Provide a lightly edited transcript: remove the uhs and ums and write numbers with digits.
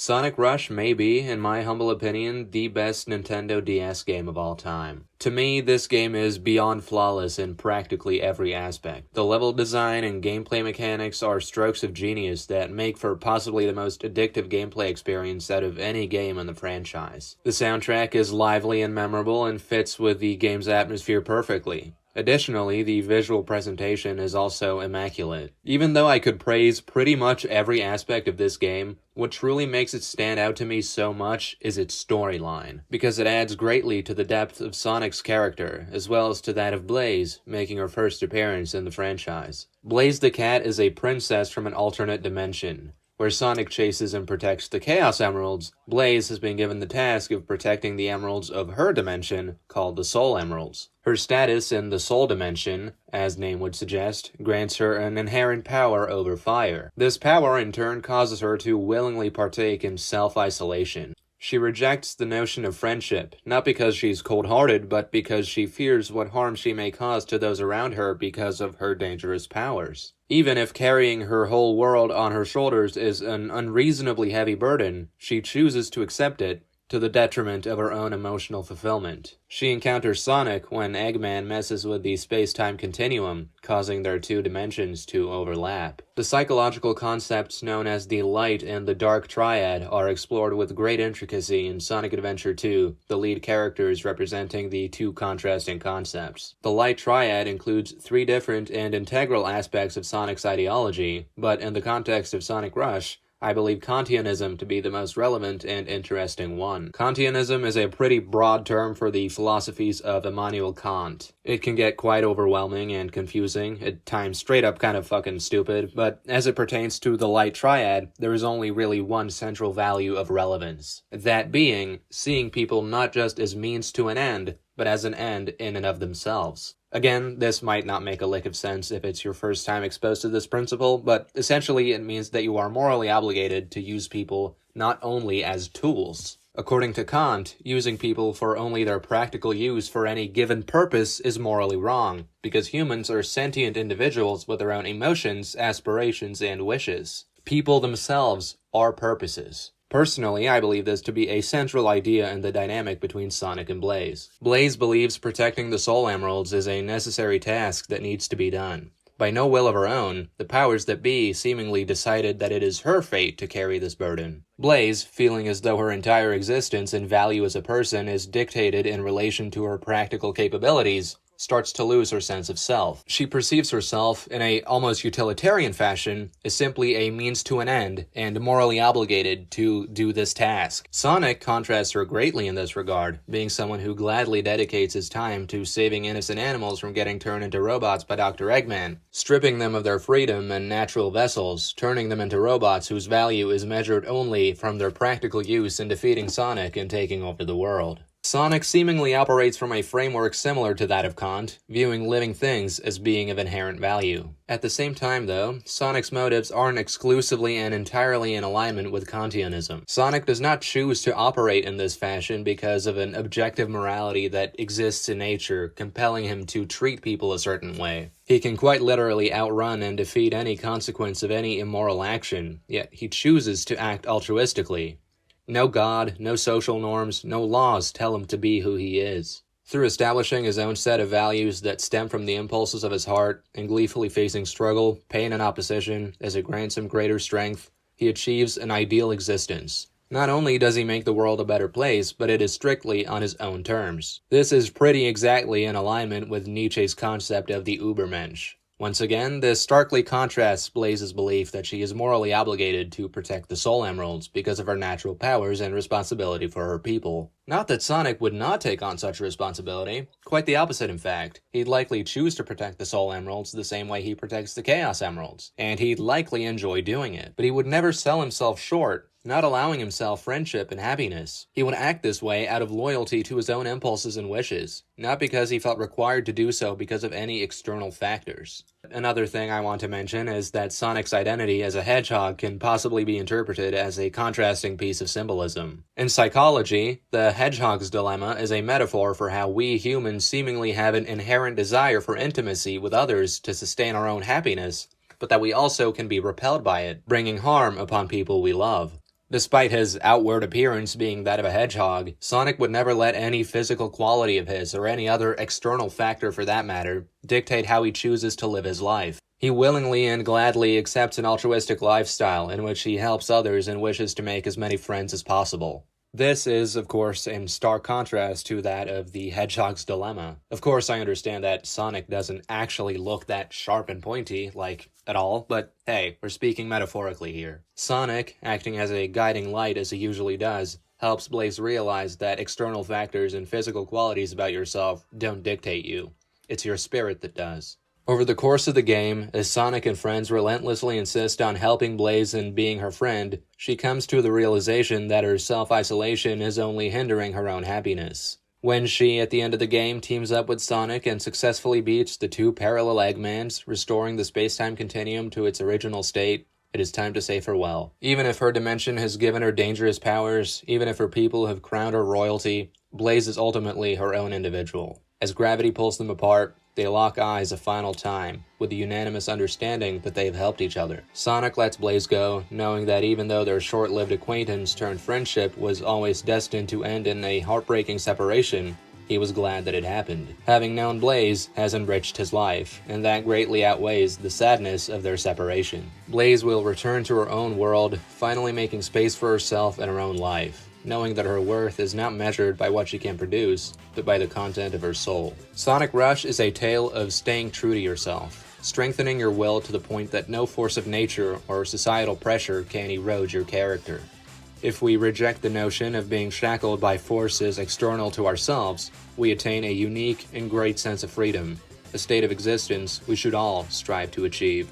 Sonic Rush may be, in my humble opinion, the best Nintendo DS game of all time. To me, this game is beyond flawless in practically every aspect. The level design and gameplay mechanics are strokes of genius that make for possibly the most addictive gameplay experience out of any game in the franchise. The soundtrack is lively and memorable and fits with the game's atmosphere perfectly. Additionally, the visual presentation is also immaculate. Even though I could praise pretty much every aspect of this game, what truly makes it stand out to me so much is its storyline, because it adds greatly to the depth of Sonic's character, as well as to that of Blaze, making her first appearance in the franchise. Blaze the cat is a princess from an alternate dimension. Where Sonic chases and protects the Chaos Emeralds, Blaze has been given the task of protecting the emeralds of her dimension, called the Soul Emeralds. Her status in the Soul Dimension, as name would suggest, grants her an inherent power over fire. This power in turn causes her to willingly partake in self-isolation. She rejects the notion of friendship, not because she's cold-hearted, but because she fears what harm she may cause to those around her because of her dangerous powers. Even if carrying her whole world on her shoulders is an unreasonably heavy burden, she chooses to accept it, to the detriment of her own emotional fulfillment. She encounters Sonic when Eggman messes with the space-time continuum, causing their two dimensions to overlap. The psychological concepts known as the light and the dark triad are explored with great intricacy in Sonic Adventure 2, the lead characters representing the two contrasting concepts. The light triad includes three different and integral aspects of Sonic's ideology, but in the context of Sonic Rush, I believe Kantianism to be the most relevant and interesting one. Kantianism is a pretty broad term for the philosophies of Immanuel Kant. It can get quite overwhelming and confusing, at times straight up kind of fucking stupid, but as it pertains to the light triad, there is only really one central value of relevance. That being, seeing people not just as means to an end, but as an end in and of themselves. Again, this might not make a lick of sense if it's your first time exposed to this principle, but essentially it means that you are morally obligated to use people not only as tools. According to Kant, using people for only their practical use for any given purpose is morally wrong, because humans are sentient individuals with their own emotions, aspirations, and wishes. People themselves are purposes. Personally, I believe this to be a central idea in the dynamic between Sonic and Blaze. Blaze believes protecting the Soul Emeralds is a necessary task that needs to be done. By no will of her own, the powers that be seemingly decided that it is her fate to carry this burden. Blaze, feeling as though her entire existence and value as a person is dictated in relation to her practical capabilities, starts to lose her sense of self. She perceives herself, in a almost utilitarian fashion, as simply a means to an end, and morally obligated to do this task. Sonic contrasts her greatly in this regard, being someone who gladly dedicates his time to saving innocent animals from getting turned into robots by Dr. Eggman, stripping them of their freedom and natural vessels, turning them into robots whose value is measured only from their practical use in defeating Sonic and taking over the world. Sonic seemingly operates from a framework similar to that of Kant, viewing living things as being of inherent value. At the same time, though, Sonic's motives aren't exclusively and entirely in alignment with Kantianism. Sonic does not choose to operate in this fashion because of an objective morality that exists in nature, compelling him to treat people a certain way. He can quite literally outrun and defeat any consequence of any immoral action, yet he chooses to act altruistically. No God, no social norms, no laws tell him to be who he is. Through establishing his own set of values that stem from the impulses of his heart, and gleefully facing struggle, pain, and opposition as it grants him greater strength, he achieves an ideal existence. Not only does he make the world a better place, but it is strictly on his own terms. This is pretty exactly in alignment with Nietzsche's concept of the Übermensch. Once again, this starkly contrasts Blaze's belief that she is morally obligated to protect the Soul Emeralds because of her natural powers and responsibility for her people. Not that Sonic would not take on such a responsibility. Quite the opposite, in fact. He'd likely choose to protect the Soul Emeralds the same way he protects the Chaos Emeralds, and he'd likely enjoy doing it. But he would never sell himself short, not allowing himself friendship and happiness. He would act this way out of loyalty to his own impulses and wishes, not because he felt required to do so because of any external factors. Another thing I want to mention is that Sonic's identity as a hedgehog can possibly be interpreted as a contrasting piece of symbolism. In psychology, the hedgehog's dilemma is a metaphor for how we humans seemingly have an inherent desire for intimacy with others to sustain our own happiness, but that we also can be repelled by it, bringing harm upon people we love. Despite his outward appearance being that of a hedgehog, Sonic would never let any physical quality of his, or any other external factor for that matter, dictate how he chooses to live his life. He willingly and gladly accepts an altruistic lifestyle in which he helps others and wishes to make as many friends as possible. This is, of course, in stark contrast to that of the Hedgehog's dilemma. Of course, I understand that Sonic doesn't actually look that sharp and pointy, at all, but hey, we're speaking metaphorically here. Sonic, acting as a guiding light as he usually does, helps Blaze realize that external factors and physical qualities about yourself don't dictate you. It's your spirit that does. Over the course of the game, as Sonic and friends relentlessly insist on helping Blaze and being her friend, she comes to the realization that her self-isolation is only hindering her own happiness. When she, at the end of the game, teams up with Sonic and successfully beats the 2 parallel Eggmans, restoring the space-time continuum to its original state, it is time to say farewell. Even if her dimension has given her dangerous powers, even if her people have crowned her royalty, Blaze is ultimately her own individual. As gravity pulls them apart, they lock eyes a final time, with the unanimous understanding that they have helped each other. Sonic lets Blaze go, knowing that even though their short-lived acquaintance turned friendship was always destined to end in a heartbreaking separation, he was glad that it happened. Having known Blaze has enriched his life, and that greatly outweighs the sadness of their separation. Blaze will return to her own world, finally making space for herself and her own life, knowing that her worth is not measured by what she can produce, but by the content of her soul. Sonic Rush is a tale of staying true to yourself, strengthening your will to the point that no force of nature or societal pressure can erode your character. If we reject the notion of being shackled by forces external to ourselves, we attain a unique and great sense of freedom, a state of existence we should all strive to achieve.